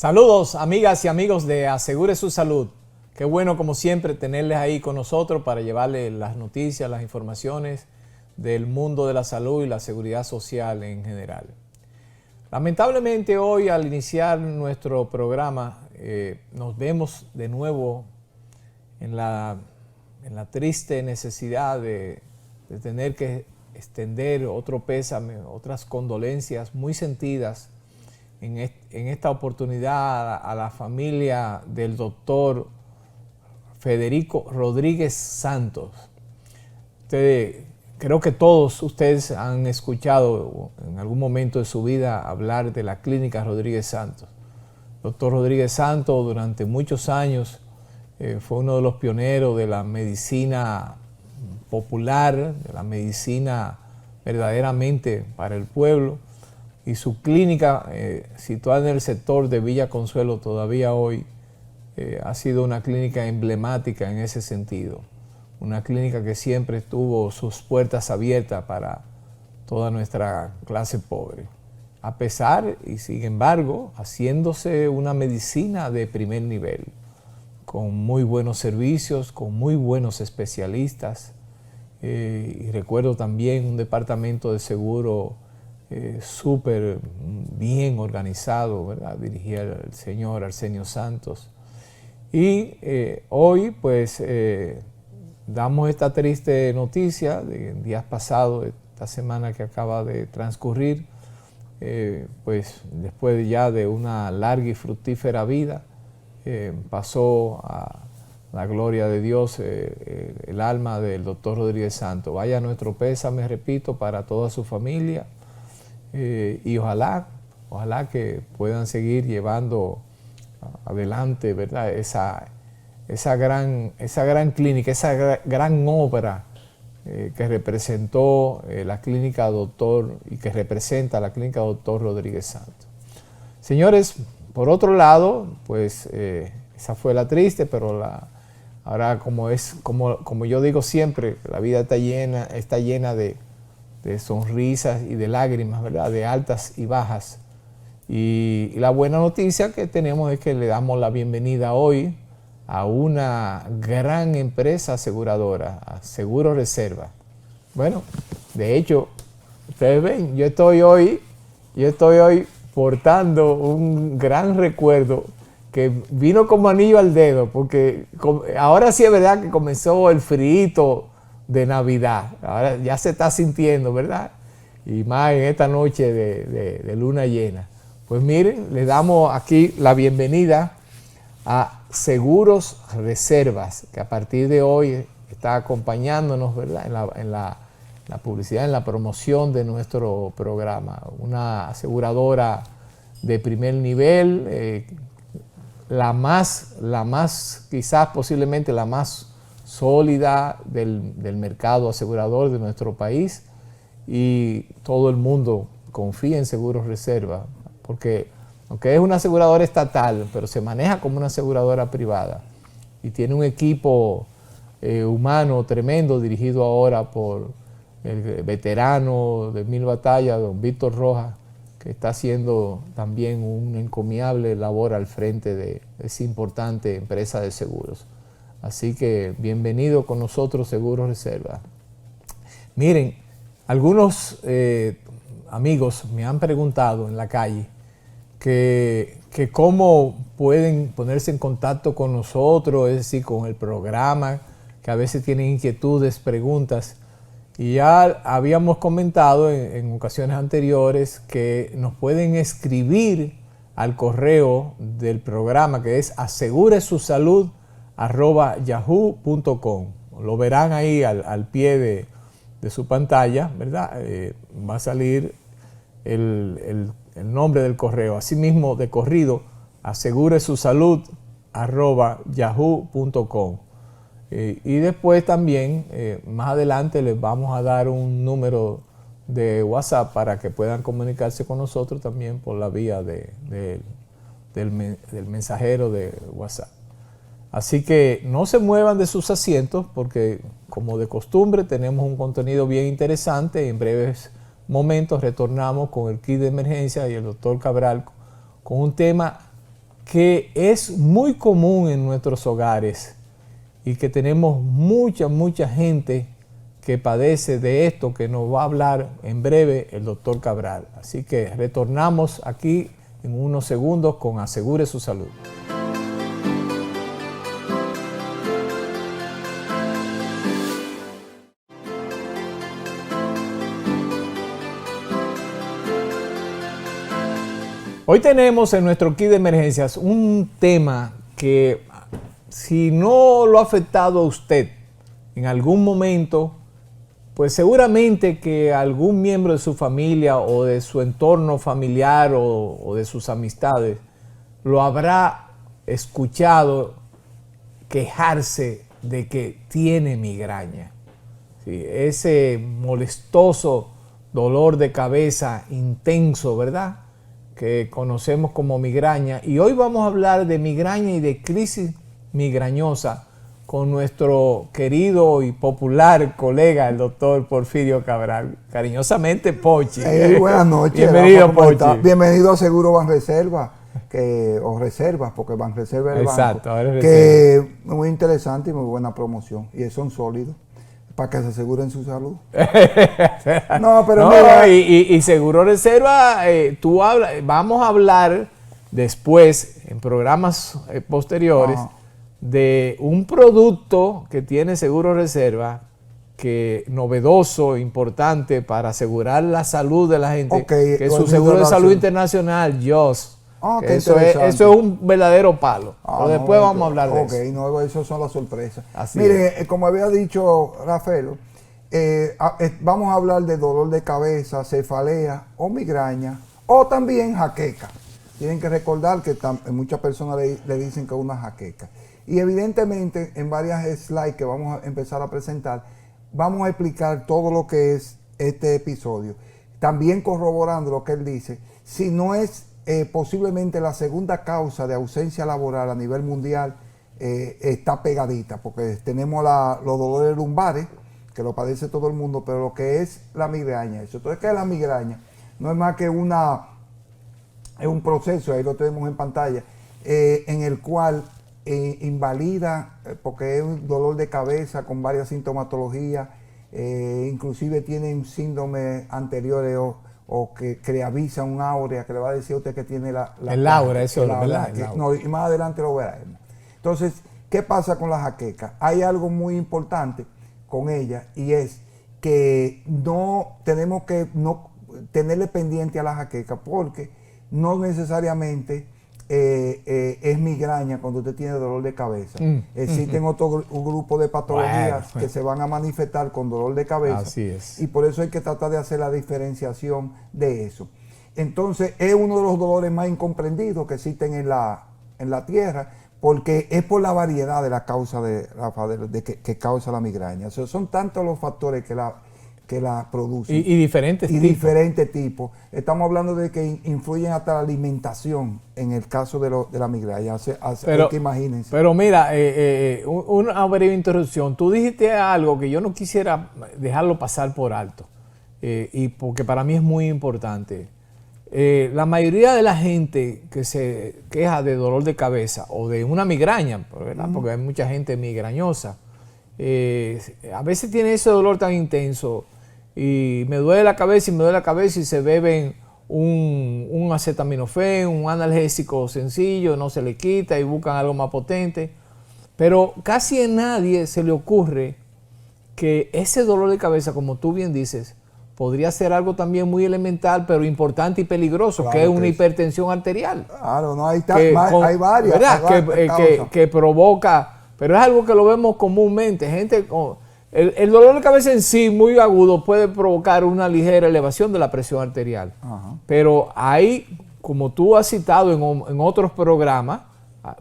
Saludos, amigas y amigos de Asegure su Salud. Qué bueno, como siempre, tenerles ahí con nosotros para llevarles las noticias, las informaciones del mundo de la salud y la seguridad social en general. Lamentablemente hoy, al iniciar nuestro programa, nos vemos de nuevo en la triste necesidad de tener que extender otro pésame, otras condolencias muy sentidas en esta oportunidad a la familia del doctor Federico Rodríguez Santos. Creo que todos ustedes han escuchado en algún momento de su vida hablar de la clínica Rodríguez Santos. Doctor Rodríguez Santos durante muchos años fue uno de los pioneros de la medicina popular, de la medicina verdaderamente para el pueblo, y su clínica situada en el sector de Villa Consuelo todavía hoy ha sido una clínica emblemática en ese sentido. Una clínica que siempre tuvo sus puertas abiertas para toda nuestra clase pobre. A pesar y sin embargo, haciéndose una medicina de primer nivel, con muy buenos servicios, con muy buenos especialistas. Y recuerdo también un departamento de seguro súper bien organizado, ¿verdad? Dirigía el señor Arsenio Santos. Y hoy pues damos esta triste noticia de días pasados, esta semana que acaba de transcurrir, pues después ya de una larga y fructífera vida, pasó a la gloria de Dios el alma del doctor Rodríguez Santos. Vaya nuestro pésame, repito, para toda su familia, y ojalá que puedan seguir llevando adelante, ¿verdad? Esa gran clínica, esa gran obra que representó la clínica doctor y que representa la clínica doctor Rodríguez Santos. Señores, por otro lado, pues esa fue la triste, pero ahora como yo digo siempre, la vida está llena de sonrisas y de lágrimas, ¿verdad? De altas y bajas. Y la buena noticia que tenemos es que le damos la bienvenida hoy a una gran empresa aseguradora, a Seguro Reserva. Bueno, de hecho, ustedes ven, yo estoy hoy portando un gran recuerdo que vino como anillo al dedo, porque ahora sí es verdad que comenzó el frío de Navidad, ahora ya se está sintiendo, ¿verdad? Y más en esta noche de luna llena. Pues miren, le damos aquí la bienvenida a Seguros Reservas, que a partir de hoy está acompañándonos, ¿verdad? En la publicidad, en la promoción de nuestro programa. Una aseguradora de primer nivel, la más, quizás posiblemente la más sólida del mercado asegurador de nuestro país, y todo el mundo confía en Seguros Reserva, porque aunque es una aseguradora estatal, pero se maneja como una aseguradora privada y tiene un equipo humano tremendo dirigido ahora por el veterano de 1000 batallas, don Víctor Rojas, que está haciendo también una encomiable labor al frente de esa importante empresa de seguros. Así que bienvenido con nosotros, Seguros Reserva. Miren, algunos amigos me han preguntado en la calle que cómo pueden ponerse en contacto con nosotros, es decir, con el programa, que a veces tienen inquietudes, preguntas. Y ya habíamos comentado en ocasiones anteriores que nos pueden escribir al correo del programa, que es aseguresusalud@yahoo.com. Lo verán ahí al pie de su pantalla, ¿verdad? Va a salir el nombre del correo. Asimismo, de corrido, aseguresusalud@yahoo.com. Y después también, más adelante, les vamos a dar un número de WhatsApp para que puedan comunicarse con nosotros también por la vía del mensajero de WhatsApp. Así que no se muevan de sus asientos porque, como de costumbre, tenemos un contenido bien interesante. En breves momentos retornamos con el kit de emergencia y el doctor Cabral con un tema que es muy común en nuestros hogares y que tenemos mucha gente que padece de esto, que nos va a hablar en breve el doctor Cabral. Así que retornamos aquí en unos segundos con Asegure su Salud. Hoy tenemos en nuestro kit de emergencias un tema que, si no lo ha afectado a usted en algún momento, pues seguramente que algún miembro de su familia o de su entorno familiar o de sus amistades lo habrá escuchado quejarse de que tiene migraña. Sí, ese molestoso dolor de cabeza intenso, ¿verdad?, que conocemos como migraña. Y hoy vamos a hablar de migraña y de crisis migrañosa con nuestro querido y popular colega, el doctor Porfirio Cabral. Cariñosamente, Pochi. Buenas noches. Bienvenido, Pochi. Bienvenido a Seguro Banreserva, o Reservas, porque Banreserva es el Exacto, banco. ahora es que es muy interesante y muy buena promoción. Y son sólidos para que se aseguren su salud. No, pero mira. Y Seguro Reserva, vamos a hablar después, en programas posteriores, de un producto que tiene Seguro Reserva, que novedoso, importante para asegurar la salud de la gente, que es su Seguro de Salud Internacional, JOS. Eso es un verdadero palo. Pero después vamos a hablar de eso. No, eso son las sorpresas. Mire, como había dicho Rafael, vamos a hablar de dolor de cabeza, cefalea o migraña, o también jaqueca. Tienen que recordar que muchas personas le dicen que es una jaqueca. Y evidentemente en varias slides que vamos a empezar a presentar, vamos a explicar todo lo que es este episodio. También corroborando lo que él dice, si no es posiblemente la segunda causa de ausencia laboral a nivel mundial, está pegadita, porque tenemos los dolores lumbares, que lo padece todo el mundo, pero lo que es la migraña, eso. Entonces, ¿qué es la migraña? No es más que es un proceso, ahí lo tenemos en pantalla, en el cual invalida, porque es un dolor de cabeza con varias sintomatologías, inclusive tienen síndromes anteriores o que le avisa un áurea que le va a decir a usted que tiene el áurea, eso, ¿verdad? No, y más adelante lo veremos. Entonces, ¿qué pasa con la jaqueca? Hay algo muy importante con ella, y es que no tenemos que no tenerle pendiente a la jaqueca, porque no necesariamente es migraña cuando usted tiene dolor de cabeza. Existen otro grupo de patologías que se van a manifestar con dolor de cabeza. Así es. Y por eso hay que tratar de hacer la diferenciación de eso. Entonces, es uno de los dolores más incomprendidos que existen en la tierra, porque es por la variedad de la causa que causa la migraña. O sea, son tantos los factores que la producen. Y diferentes tipos. Diferentes tipos. Estamos hablando de que influyen hasta la alimentación en el caso de la migraña. Pero, que imagínense. Pero mira, una breve interrupción. Tú dijiste algo que yo no quisiera dejarlo pasar por alto, y porque para mí es muy importante. La mayoría de la gente que se queja de dolor de cabeza o de una migraña, ¿verdad? Porque hay mucha gente migrañosa, a veces tiene ese dolor tan intenso y me duele la cabeza y se beben un acetaminofén, un analgésico sencillo, no se le quita y buscan algo más potente. Pero casi a nadie se le ocurre que ese dolor de cabeza, como tú bien dices, podría ser algo también muy elemental, pero importante y peligroso, claro, que es una hipertensión arterial. Claro, no, hay varias. ¿Verdad? Que provoca, pero es algo que lo vemos comúnmente. Gente con el dolor de cabeza en sí, muy agudo, puede provocar una ligera elevación de la presión arterial. Ajá. Pero hay, como tú has citado en otros programas,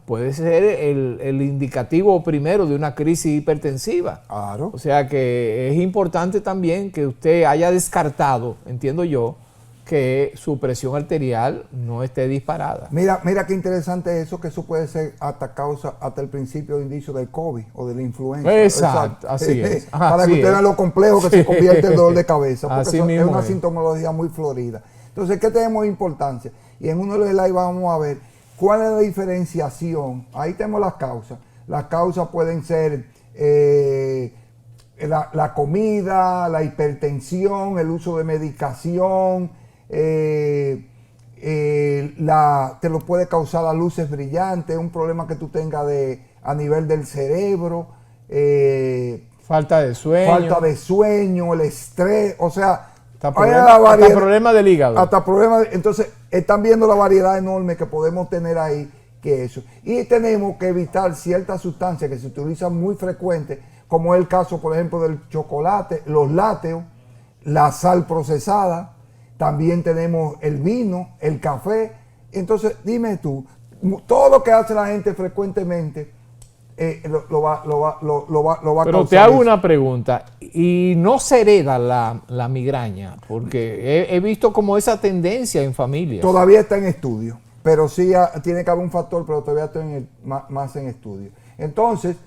puede ser el indicativo primero de una crisis hipertensiva. Claro. O sea que es importante también que usted haya descartado, entiendo yo, que su presión arterial no esté disparada. Mira qué interesante eso, que eso puede ser hasta el principio de indicio del COVID o de la influenza. Exacto, así es. Para que usted vea lo complejo que se convierte el dolor de cabeza, porque así es una sintomología muy florida. Entonces, ¿qué tenemos importancia? Y en uno de los slides vamos a ver ¿Cuál es la diferenciación? Ahí tenemos las causas. Las causas pueden ser la comida, la hipertensión, el uso de medicación, te lo puede causar las luces brillantes, un problema que tú tengas a nivel del cerebro, falta de sueño, el estrés, o sea, hasta problemas del hígado. Entonces, están viendo la variedad enorme que podemos tener ahí que eso. Y tenemos que evitar ciertas sustancias que se utilizan muy frecuente, como es el caso, por ejemplo, del chocolate, los lácteos, la sal procesada, también tenemos el vino, el café. Entonces, dime tú, todo lo que hace la gente frecuentemente lo va a Pero causar. te hago una pregunta, ¿y no se hereda la migraña? Porque he visto como esa tendencia en familias. Todavía está en estudio, pero sí tiene que haber un factor, pero todavía está más en estudio. Entonces,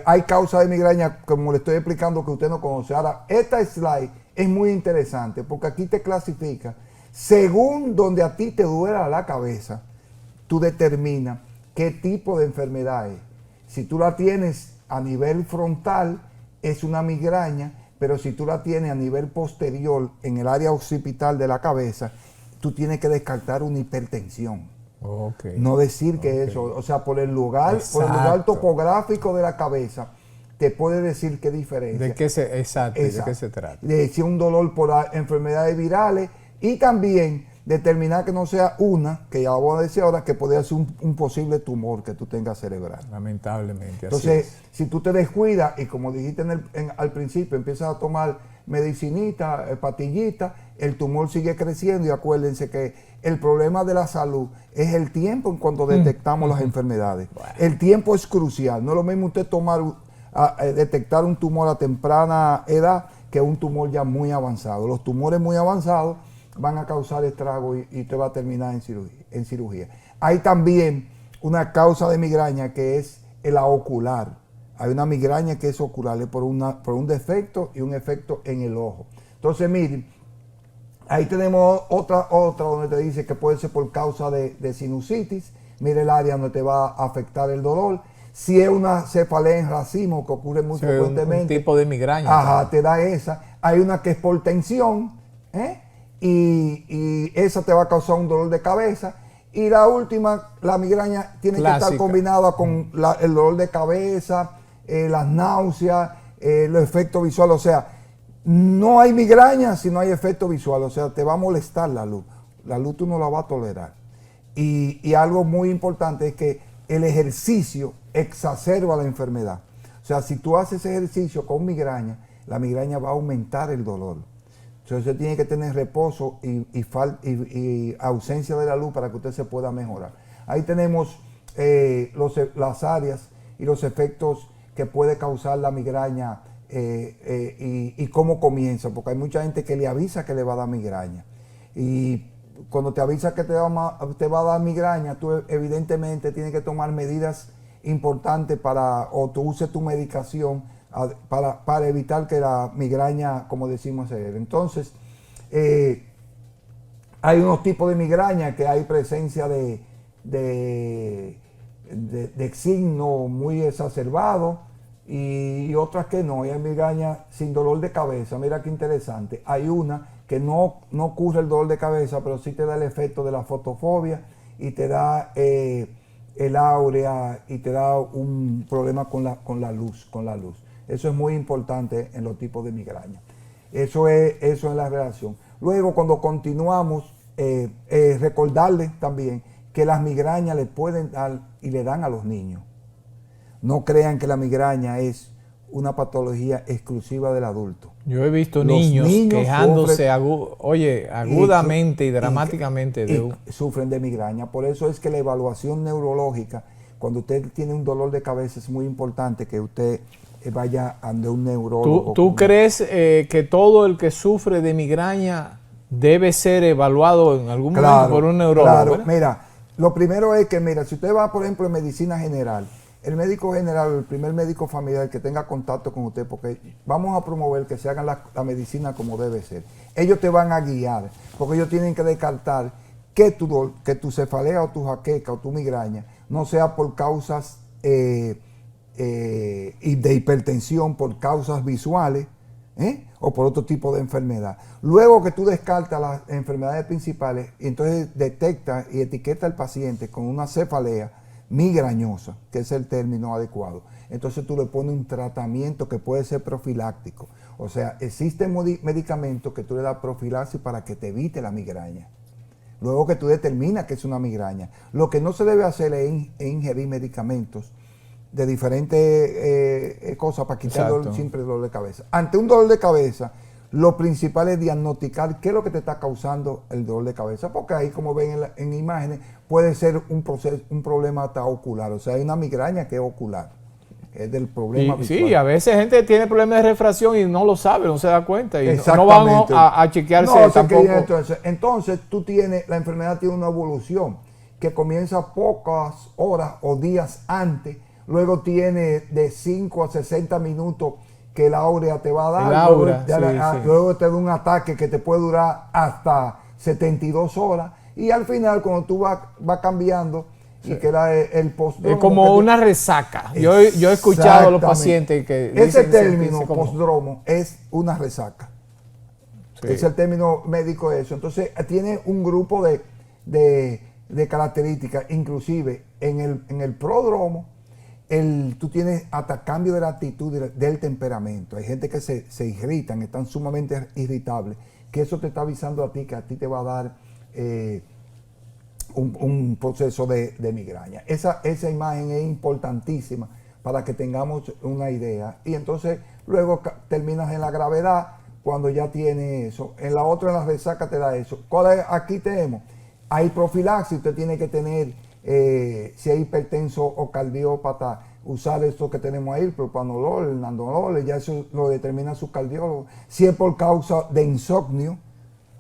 hay causas de migraña, como le estoy explicando, que usted no conoce. Ahora, esta slide es muy interesante porque aquí te clasifica, según donde a ti te duela la cabeza, tú determinas qué tipo de enfermedad es. Si tú la tienes a nivel frontal, es una migraña, pero si tú la tienes a nivel posterior, en el área occipital de la cabeza, tú tienes que descartar una hipertensión. Okay. No decir que eso, o sea, por el lugar topográfico de la cabeza, te puede decir qué diferencia. ¿De qué se trata? De si un dolor por enfermedades virales y también determinar que no sea una, que ya voy a decir ahora, que podría ser un posible tumor que tú tengas cerebral. Lamentablemente. Entonces, si tú te descuidas y como dijiste al principio, empiezas a tomar medicinita, patillita, el tumor sigue creciendo y acuérdense que el problema de la salud es el tiempo en cuanto detectamos las enfermedades. Bueno. El tiempo es crucial. No es lo mismo usted detectar un tumor a temprana edad que un tumor ya muy avanzado. Los tumores muy avanzados van a causar estragos y te va a terminar en cirugía. Hay también una causa de migraña que es la ocular. Hay una migraña que es ocular, es por un defecto y un efecto en el ojo. Entonces, miren, ahí tenemos otra donde te dice que puede ser por causa de sinusitis. Mire el área donde te va a afectar el dolor. Si es una cefalea en racimo, que ocurre muy frecuentemente. Un tipo de migraña. Ajá, te da esa. Hay una que es por tensión, y esa te va a causar un dolor de cabeza. Y la última, la migraña, tiene que estar combinada con el dolor de cabeza, las náuseas, los efectos visuales. O sea, no hay migraña si no hay efecto visual. O sea, te va a molestar la luz. La luz tú no la vas a tolerar. Y algo muy importante es que el ejercicio exacerba la enfermedad. O sea, si tú haces ejercicio con migraña, la migraña va a aumentar el dolor. Entonces tiene que tener reposo y ausencia de la luz para que usted se pueda mejorar. Ahí tenemos las áreas y los efectos que puede causar la migraña y cómo comienza, porque hay mucha gente que le avisa que le va a dar migraña. Y cuando te avisa que te va a dar migraña, tú evidentemente tienes que tomar medidas importantes o tú uses tu medicación para evitar que la migraña, como decimos, se dé. Entonces, hay unos tipos de migraña que hay presencia de signo muy exacerbado y otras que no. Y hay migraña sin dolor de cabeza. Mira qué interesante. Hay una que no ocurre el dolor de cabeza, pero sí te da el efecto de la fotofobia y te da el áurea y te da un problema con la luz. Eso es muy importante en los tipos de migraña. Eso es la relación. Luego, cuando continuamos, recordarles también que las migrañas le pueden dar y le dan a los niños. No crean que la migraña es una patología exclusiva del adulto. Yo he visto niños quejándose agudamente y dramáticamente sufren de migraña. Por eso es que la evaluación neurológica, cuando usted tiene un dolor de cabeza, es muy importante que usted vaya ante un neurólogo. ¿Tú crees que todo el que sufre de migraña debe ser evaluado en algún momento por un neurólogo? Claro, ¿verdad? Mira, lo primero es que, si usted va, por ejemplo, en medicina general, el médico general, el primer médico familiar que tenga contacto con usted, porque vamos a promover que se hagan la medicina como debe ser. Ellos te van a guiar, porque ellos tienen que descartar que tu cefalea o tu jaqueca o tu migraña no sea por causas de hipertensión, por causas visuales, o por otro tipo de enfermedad. Luego que tú descartas las enfermedades principales, entonces detectas y etiquetas al paciente con una cefalea migrañosa, que es el término adecuado. Entonces tú le pones un tratamiento que puede ser profiláctico. O sea, existen medicamentos que tú le das profilaxis para que te evite la migraña. Luego que tú determinas que es una migraña. Lo que no se debe hacer es ingerir medicamentos de diferentes cosas para quitar el simple dolor de cabeza. Ante un dolor de cabeza, lo principal es diagnosticar qué es lo que te está causando el dolor de cabeza, porque ahí, como ven en imágenes, puede ser un problema hasta ocular. O sea, hay una migraña que es ocular, es del problema visual. Sí, a veces gente tiene problemas de refracción y no lo sabe, no se da cuenta, y no van a chequearse tampoco. Entonces, la enfermedad tiene una evolución que comienza pocas horas o días antes. Luego tiene de 5 a 60 minutos que la áurea te va a dar. Luego te da un ataque que te puede durar hasta 72 horas. Y al final, cuando tú vas cambiando, y queda el postdromo. Es como una resaca. Yo he escuchado a los pacientes que dicen ese término postdromo es una resaca. Sí. Es el término médico de eso. Entonces, tiene un grupo de características. Inclusive, en el prodromo, tú tienes hasta cambio de la actitud del temperamento. Hay gente que se irritan, están sumamente irritables, que eso te está avisando a ti que a ti te va a dar un proceso de migraña. Esa imagen es importantísima para que tengamos una idea. Y entonces luego terminas en la gravedad cuando ya tiene eso. En la otra, en la resaca, te da eso. Aquí tenemos, hay profilaxis, usted tiene que tener, si es hipertenso o cardiópata, usar esto que tenemos ahí, el propanolol, el nandrolol, ya eso lo determina su cardiólogo. Si es por causa de insomnio,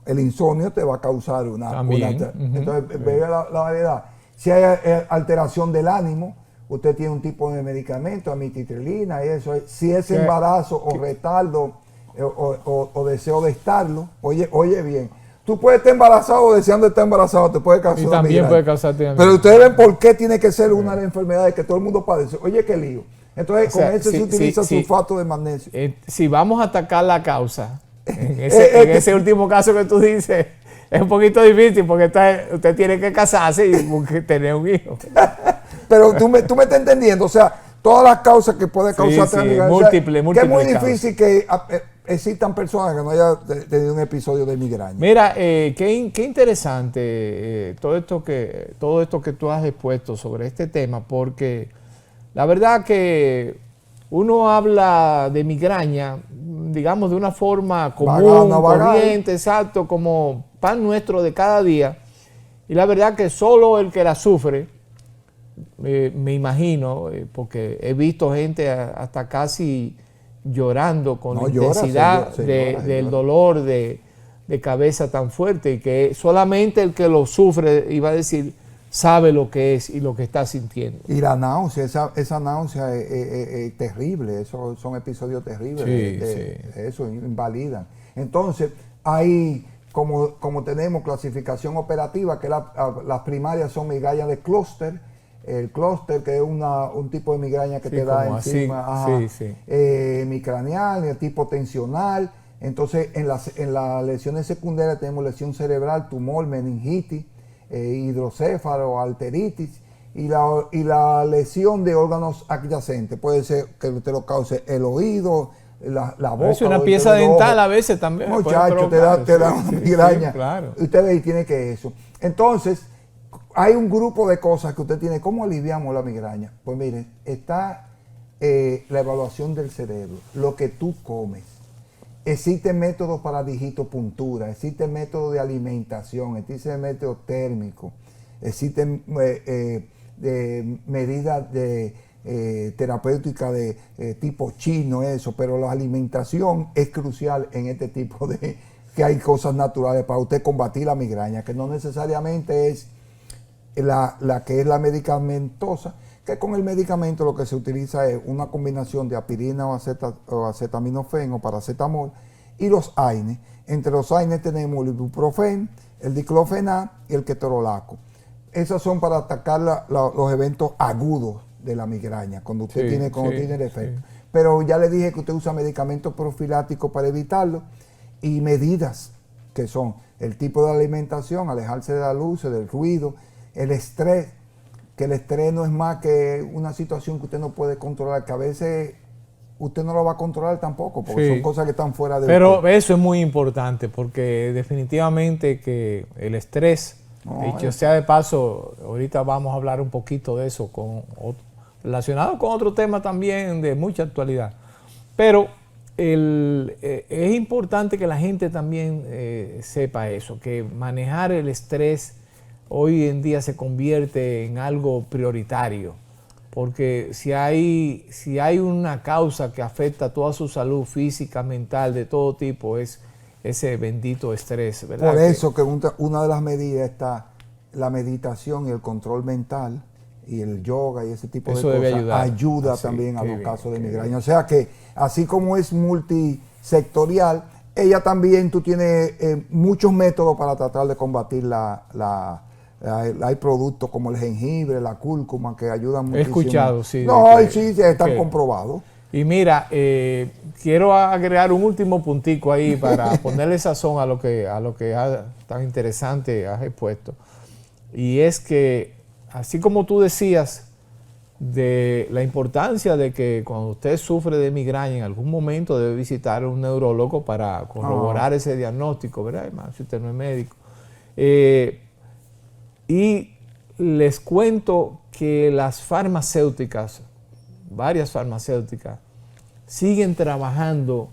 el insomnio te va a causar entonces, vea la variedad. Si hay alteración del ánimo, usted tiene un tipo de medicamento, amitriptilina y eso. Si es embarazo o retardo o deseo de estarlo, oye bien. Tú puedes estar embarazado o deseando estar embarazado, te puede causar una migraña. Puede causarte migraña. Pero ustedes ven por qué tiene que ser una de las enfermedades que todo el mundo padece. Oye, qué lío. Entonces, con eso se utiliza sulfato de magnesio. Si vamos a atacar la causa, en ese último caso que tú dices, es un poquito difícil porque usted tiene que casarse y tener un hijo. Pero tú me estás entendiendo, o sea, todas las causas que puede causar migraña. Múltiples. Que es muy difícil que existan personas que no hayan tenido un episodio de migraña. Mira, qué interesante todo esto que tú has expuesto sobre este tema, porque la verdad que uno habla de migraña, digamos, de una forma común, corriente, exacto, como pan nuestro de cada día, y la verdad que solo el que la sufre, me imagino, porque he visto gente hasta casi llorando con la intensidad del dolor de cabeza tan fuerte, y que solamente el que lo sufre, iba a decir, sabe lo que es y lo que está sintiendo. Y la náusea, esa náusea es terrible, esos son episodios terribles, eso invalidan. Entonces, hay, como tenemos clasificación operativa, que las primarias son migrañas de clúster. El clúster, que es un tipo de migraña que te da encima, micraneal, el tipo tensional. Entonces, en las lesiones secundarias tenemos lesión cerebral, tumor, meningitis, hidrocéfalo, arteritis, y la lesión de órganos adyacentes. Puede ser que te lo cause el oído, la boca. Es una pieza dental a veces también. Muchacho, te da una migraña. Claro. Usted ve y tiene que eso. Entonces, hay un grupo de cosas que usted tiene. ¿Cómo aliviamos la migraña? Pues mire, está la evaluación del cerebro, lo que tú comes. Existen métodos para digitopuntura, existen métodos de alimentación, existen métodos térmicos, existen medidas terapéuticas de tipo chino, eso, pero la alimentación es crucial en este tipo de, que hay cosas naturales para usted combatir la migraña, que no necesariamente es la que es la medicamentosa, que con el medicamento lo que se utiliza es una combinación de aspirina o acetaminofén o paracetamol y los AINES. Entre los AINES tenemos el ibuprofén, el diclofenac y el ketorolaco. Esos son para atacar los eventos agudos de la migraña, cuando usted tiene el efecto. Sí. Pero ya le dije que usted usa medicamentos profilácticos para evitarlo y medidas que son el tipo de alimentación, alejarse de la luz, del ruido, el estrés, que el estrés no es más que una situación que usted no puede controlar, que a veces usted no lo va a controlar tampoco, porque son cosas que están fuera de Pero usted. eso es muy importante, porque definitivamente que el estrés, dicho sea de paso, ahorita vamos a hablar un poquito de eso, relacionado con otro tema también de mucha actualidad. Pero es importante que la gente también sepa eso, que manejar el estrés hoy en día se convierte en algo prioritario. Porque si hay una causa que afecta toda su salud física, mental, de todo tipo, es ese bendito estrés, ¿verdad? Por eso que una de las medidas está la meditación y el control mental y el yoga y ese tipo de cosas ayuda también a los casos de migraña. O sea que así como es multisectorial, ella también, tú tienes muchos métodos para tratar de combatir hay productos como el jengibre, la cúrcuma, que ayudan muchísimo. He escuchado, sí. No, sí, están comprobados. Y mira, quiero agregar un último puntico ahí para ponerle sazón a lo que tan interesante has expuesto. Y es que, así como tú decías, de la importancia de que cuando usted sufre de migraña en algún momento debe visitar a un neurólogo para corroborar ese diagnóstico, ¿verdad? Además, si usted no es médico. Y les cuento que las farmacéuticas, varias farmacéuticas, siguen trabajando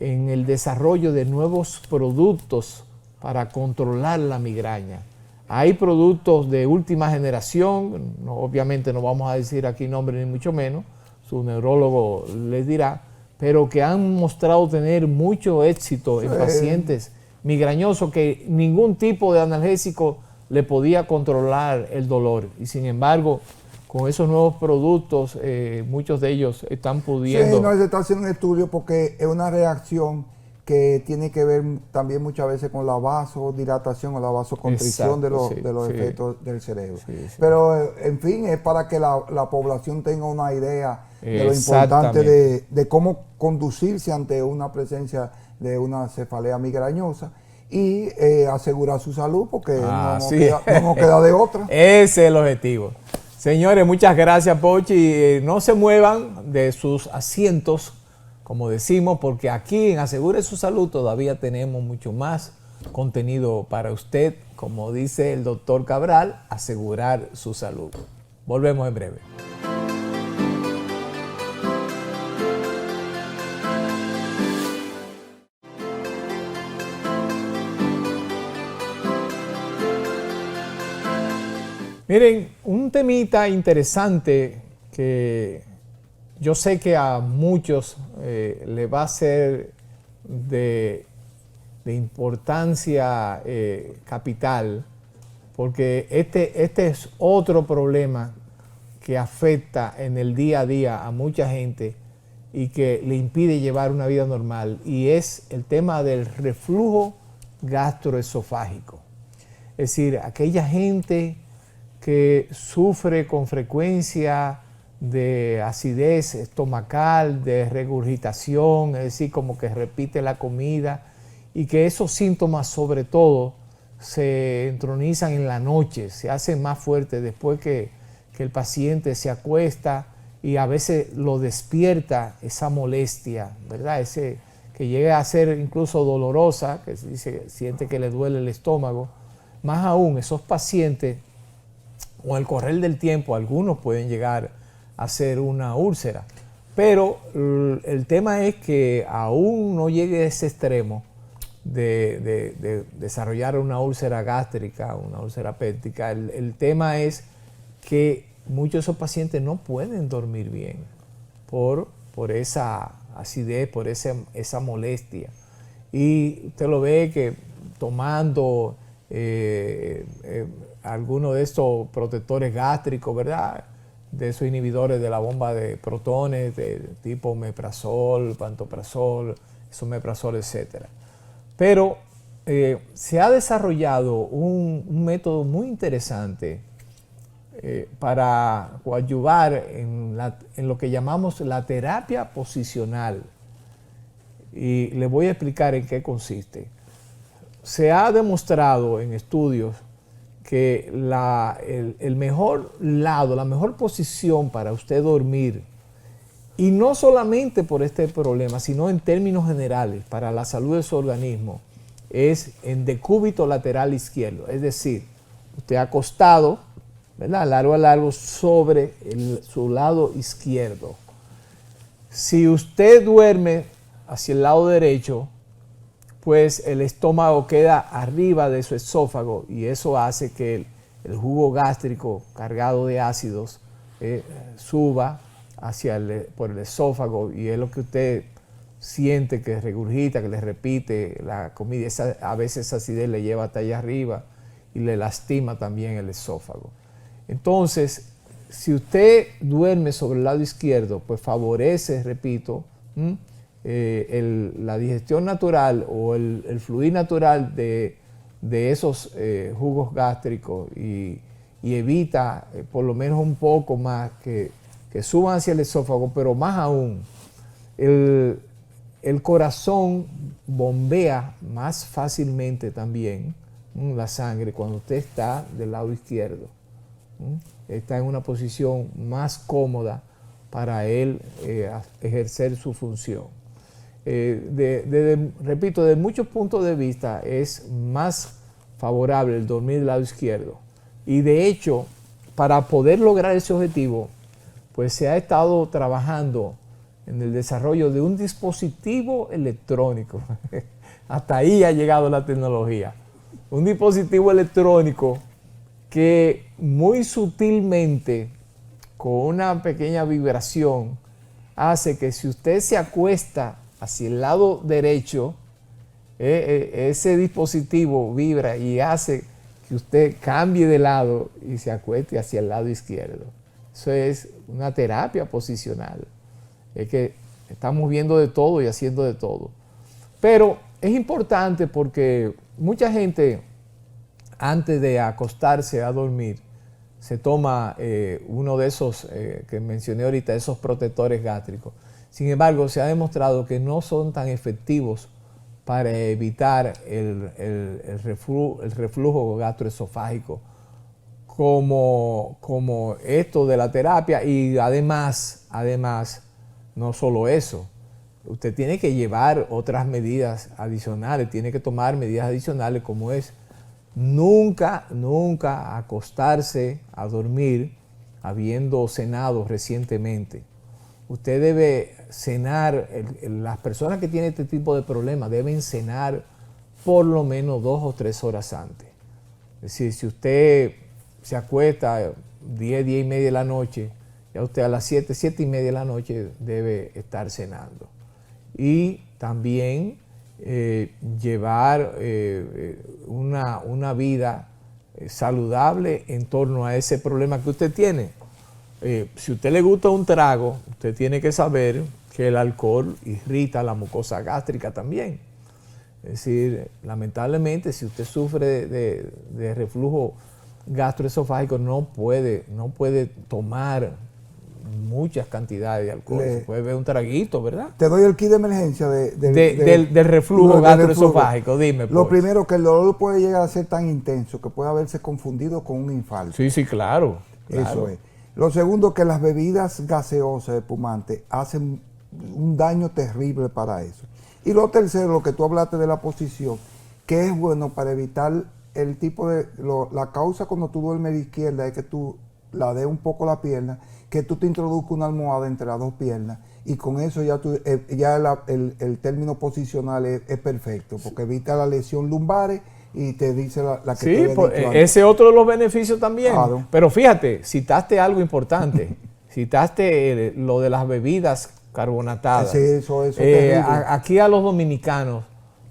en el desarrollo de nuevos productos para controlar la migraña. Hay productos de última generación, obviamente no vamos a decir aquí nombre ni mucho menos, su neurólogo les dirá, pero que han mostrado tener mucho éxito en pacientes migrañosos que ningún tipo de analgésico le podía controlar el dolor. Y sin embargo, con esos nuevos productos, muchos de ellos están pudiendo... Sí, no, se está haciendo un estudio porque es una reacción que tiene que ver también muchas veces con la vasodilatación o la vasoconstricción de los efectos del cerebro. Sí. Pero, en fin, es para que la población tenga una idea de lo importante de cómo conducirse ante una presencia de una cefalea migrañosa y asegurar su salud, porque no nos queda de otra. Ese es el objetivo. Señores, muchas gracias, Pochi. No se muevan de sus asientos, como decimos, porque aquí en Asegure su Salud todavía tenemos mucho más contenido para usted. Como dice el doctor Cabral, asegurar su salud. Volvemos en breve. Miren, un temita interesante que yo sé que a muchos le va a ser de importancia capital, porque este es otro problema que afecta en el día a día a mucha gente y que le impide llevar una vida normal, y es el tema del reflujo gastroesofágico. Es decir, aquella gente que sufre con frecuencia de acidez estomacal, de regurgitación, es decir, como que repite la comida, y que esos síntomas sobre todo se entronizan en la noche, se hacen más fuertes después que el paciente se acuesta, y a veces lo despierta esa molestia, ¿verdad? Que llega a ser incluso dolorosa, que siente que le duele el estómago. Más aún, esos pacientes, con el correr del tiempo, algunos pueden llegar a ser una úlcera. Pero el tema es que aún no llegue a ese extremo de desarrollar una úlcera gástrica, una úlcera péptica. El tema es que muchos de esos pacientes no pueden dormir bien por esa acidez, por esa molestia. Y usted lo ve que tomando algunos de estos protectores gástricos, ¿verdad? De esos inhibidores de la bomba de protones, de tipo omeprazol, pantoprazol, esomeprazol, etc. Pero se ha desarrollado un método muy interesante para coadyuvar en lo que llamamos la terapia posicional. Y le voy a explicar en qué consiste. Se ha demostrado en estudios que el mejor lado, la mejor posición para usted dormir, y no solamente por este problema, sino en términos generales, para la salud de su organismo, es en decúbito lateral izquierdo. Es decir, usted acostado, ¿verdad?, largo a largo sobre su lado izquierdo. Si usted duerme hacia el lado derecho, pues el estómago queda arriba de su esófago y eso hace que el jugo gástrico cargado de ácidos suba por el esófago, y es lo que usted siente que regurgita, que le repite la comida. A veces esa acidez le lleva hasta allá arriba y le lastima también el esófago. Entonces, si usted duerme sobre el lado izquierdo, pues favorece, repito, la digestión natural o el fluir natural de esos jugos gástricos, y evita por lo menos un poco más que suban hacia el esófago, pero más aún, el corazón bombea más fácilmente también la sangre cuando usted está del lado izquierdo. Está en una posición más cómoda para él ejercer su función. Repito, de muchos puntos de vista es más favorable el dormir del lado izquierdo. Y de hecho, para poder lograr ese objetivo, pues se ha estado trabajando en el desarrollo de un dispositivo electrónico. Hasta ahí ha llegado la tecnología. Un dispositivo electrónico que muy sutilmente, con una pequeña vibración, hace que si usted se acuesta hacia el lado derecho, ese dispositivo vibra y hace que usted cambie de lado y se acueste hacia el lado izquierdo. Eso es una terapia posicional. Es que estamos viendo de todo y haciendo de todo. Pero es importante porque mucha gente, antes de acostarse a dormir, se toma uno de esos que mencioné ahorita, esos protectores gástricos. Sin embargo, se ha demostrado que no son tan efectivos para evitar el reflujo gastroesofágico como esto de la terapia. Y además, no solo eso, usted tiene que llevar otras medidas adicionales, tiene que tomar medidas adicionales, como es nunca acostarse a dormir habiendo cenado recientemente. Usted debe cenar, las personas que tienen este tipo de problemas deben cenar por lo menos 2 o 3 horas antes. Es decir, si usted se acuesta 10 y media de la noche, ya usted a las 7 y media de la noche debe estar cenando. Y también llevar una vida saludable en torno a ese problema que usted tiene. Si a usted le gusta un trago, usted tiene que saber que el alcohol irrita la mucosa gástrica también. Es decir, lamentablemente, si usted sufre de reflujo gastroesofágico, no puede tomar muchas cantidades de alcohol. Se puede beber un traguito, ¿verdad? Te doy el kit de emergencia del reflujo gastroesofágico. Dime, pues. Lo primero, que el dolor puede llegar a ser tan intenso que puede haberse confundido con un infarto. Sí, claro. Eso es. Lo segundo, que las bebidas gaseosas, espumantes, hacen un daño terrible para eso. Y lo tercero, lo que tú hablaste de la posición, que es bueno para evitar el tipo de... la causa cuando tú duermes de izquierda es que tú la des un poco la pierna, que tú te introduzcas una almohada entre las dos piernas, y con eso ya, el término posicional es perfecto, porque evita la lesión lumbares y te dice la que sí, pues, ese es otro de los beneficios también. Claro. Pero fíjate, citaste algo importante. Citaste lo de las bebidas carbonatadas. Sí, eso aquí a los dominicanos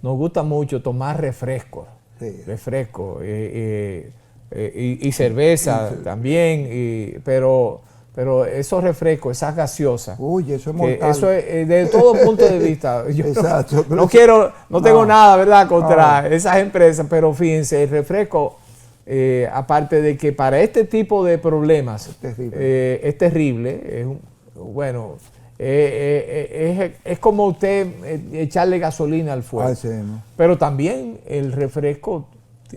nos gusta mucho tomar refrescos. Sí. Refresco y cerveza también. Pero pero esos refrescos, esas gaseosas, Uy, eso es mortal. eso es desde todo punto de vista. Yo Exacto. no tengo nada, ¿verdad?, contra esas empresas, pero fíjense, el refresco, aparte de que para este tipo de problemas es terrible, bueno, es como usted echarle gasolina al fuego. Sí, ¿no? Pero también el refresco,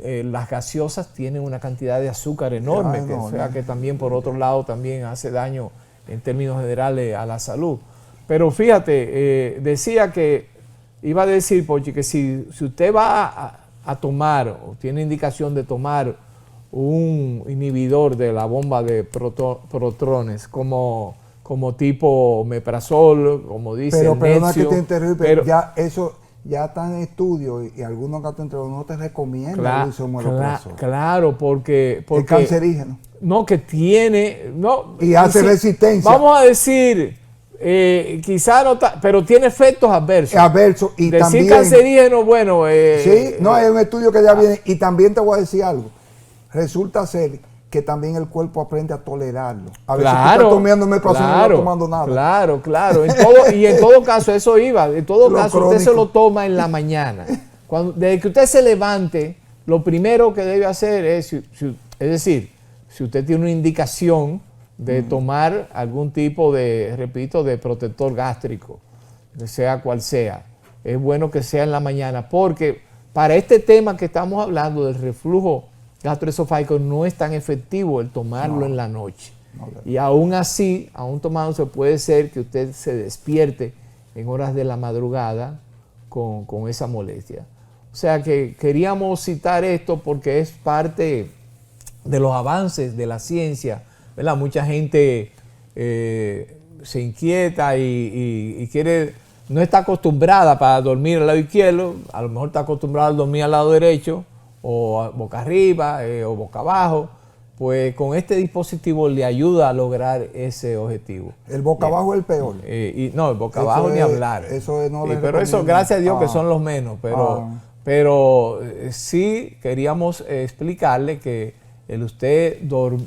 las gaseosas tienen una cantidad de azúcar enorme, o sea que también por otro lado también hace daño en términos generales a la salud. Pero fíjate, decía que, iba a decir, Pochi, que si usted va a tomar o tiene indicación de tomar un inhibidor de la bomba de protones como tipo meprazol, como dice pero Necio, no es que te interrumpa, pero ya eso ya está en estudio y algunos gastroenterólogos no te recomiendan el isomeprazol. Claro, porque es cancerígeno. No, que tiene, no, y hace resistencia. Vamos a decir, quizá no, pero tiene efectos adversos. Adversos y decir también cancerígeno, bueno. sí, no, hay un estudio que ya viene y también te voy a decir algo. Resulta ser que también el cuerpo aprende a tolerarlo. A veces tú estás tomando meprazol y no estás tomando nada. Claro. En todo caso, eso iba. En todo caso, crónico. Usted se lo toma en la mañana. Desde que usted se levante, lo primero que debe hacer es decir, si usted tiene una indicación de tomar algún tipo de, repito, de protector gástrico, sea cual sea, es bueno que sea en la mañana, porque para este tema que estamos hablando del reflujo gastroesofágico no es tan efectivo el tomarlo en la noche. Y aún así, aún tomándose, puede ser que usted se despierte en horas de la madrugada con esa molestia. O sea que queríamos citar esto porque es parte de los avances de la ciencia, ¿verdad? Mucha gente se inquieta y quiere, no está acostumbrada para dormir al lado izquierdo, a lo mejor está acostumbrada a dormir al lado derecho, o boca arriba o boca abajo, pues con este dispositivo le ayuda a lograr ese objetivo. El boca abajo es el peor. No, el boca abajo ni hablar. Eso no pero eso, gracias a Dios, que son los menos. Pero sí queríamos explicarle que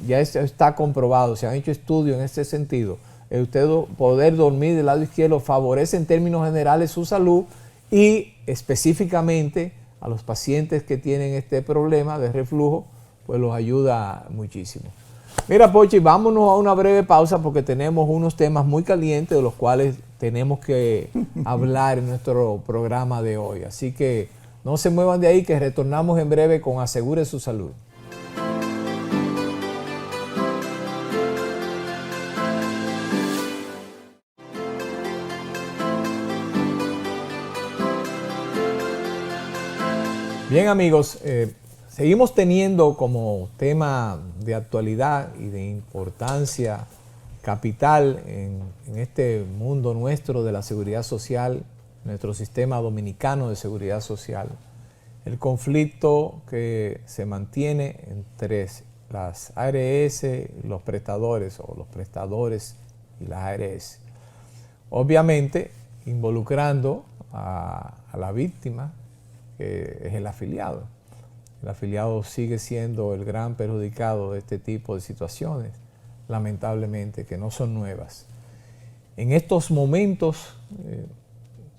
ya está comprobado, se han hecho estudios en este sentido, usted poder dormir del lado izquierdo favorece en términos generales su salud y específicamente a los pacientes que tienen este problema de reflujo, pues los ayuda muchísimo. Mira, Pochi, vámonos a una breve pausa porque tenemos unos temas muy calientes de los cuales tenemos que hablar en nuestro programa de hoy. Así que no se muevan de ahí, que retornamos en breve con Asegure su Salud. Bien, amigos, seguimos teniendo como tema de actualidad y de importancia capital en este mundo nuestro de la seguridad social, nuestro sistema dominicano de seguridad social, el conflicto que se mantiene entre las ARS y los prestadores, o los prestadores y las ARS. Obviamente, involucrando a la víctima, que es el afiliado. El afiliado sigue siendo el gran perjudicado de este tipo de situaciones, lamentablemente, que no son nuevas. En estos momentos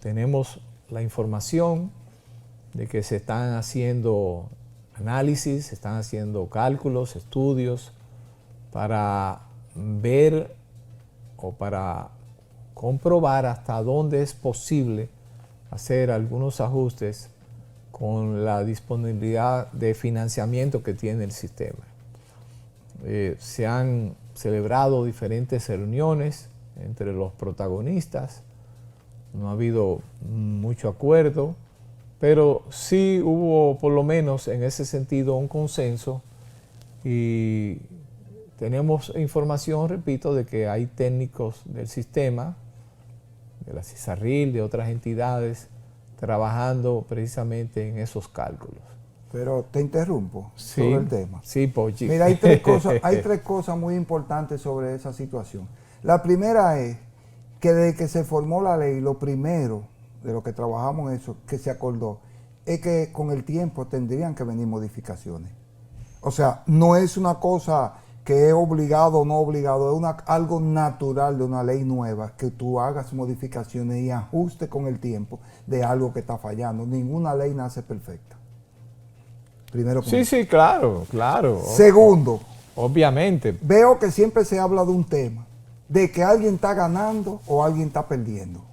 tenemos la información de que se están haciendo análisis, se están haciendo cálculos, estudios para ver o para comprobar hasta dónde es posible hacer algunos ajustes con la disponibilidad de financiamiento que tiene el sistema. Se han celebrado diferentes reuniones entre los protagonistas, no ha habido mucho acuerdo, pero sí hubo por lo menos en ese sentido un consenso y tenemos información, repito, de que hay técnicos del sistema, de la CISARRIL, de otras entidades, trabajando precisamente en esos cálculos. Pero te interrumpo sobre el tema. Sí, Pochi. Mira, hay tres cosas muy importantes sobre esa situación. La primera es que desde que se formó la ley, lo primero de lo que trabajamos en eso, que se acordó, es que con el tiempo tendrían que venir modificaciones. O sea, no es una cosa que es obligado o no obligado, es algo natural de una ley nueva, que tú hagas modificaciones y ajustes con el tiempo de algo que está fallando. Ninguna ley nace perfecta. Primero. Sí, sí, claro, claro. Segundo. Obviamente. Veo que siempre se habla de un tema, de que alguien está ganando o alguien está perdiendo.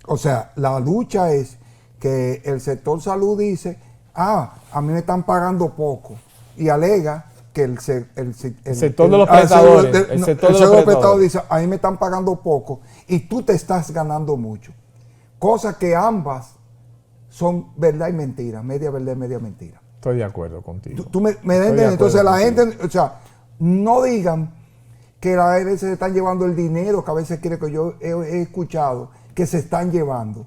O sea, la lucha es que el sector salud dice, a mí me están pagando poco, y alega que el sector de los prestadores, el sector de los prestadores dice, a mí me están pagando poco y tú te estás ganando mucho. Cosas que ambas son verdad y mentira, media verdad y media mentira. Estoy de acuerdo contigo. ¿Tú me entiendes? Entonces la gente, o sea, no digan que la ARS se están llevando el dinero que a veces quiere que yo he escuchado que se están llevando,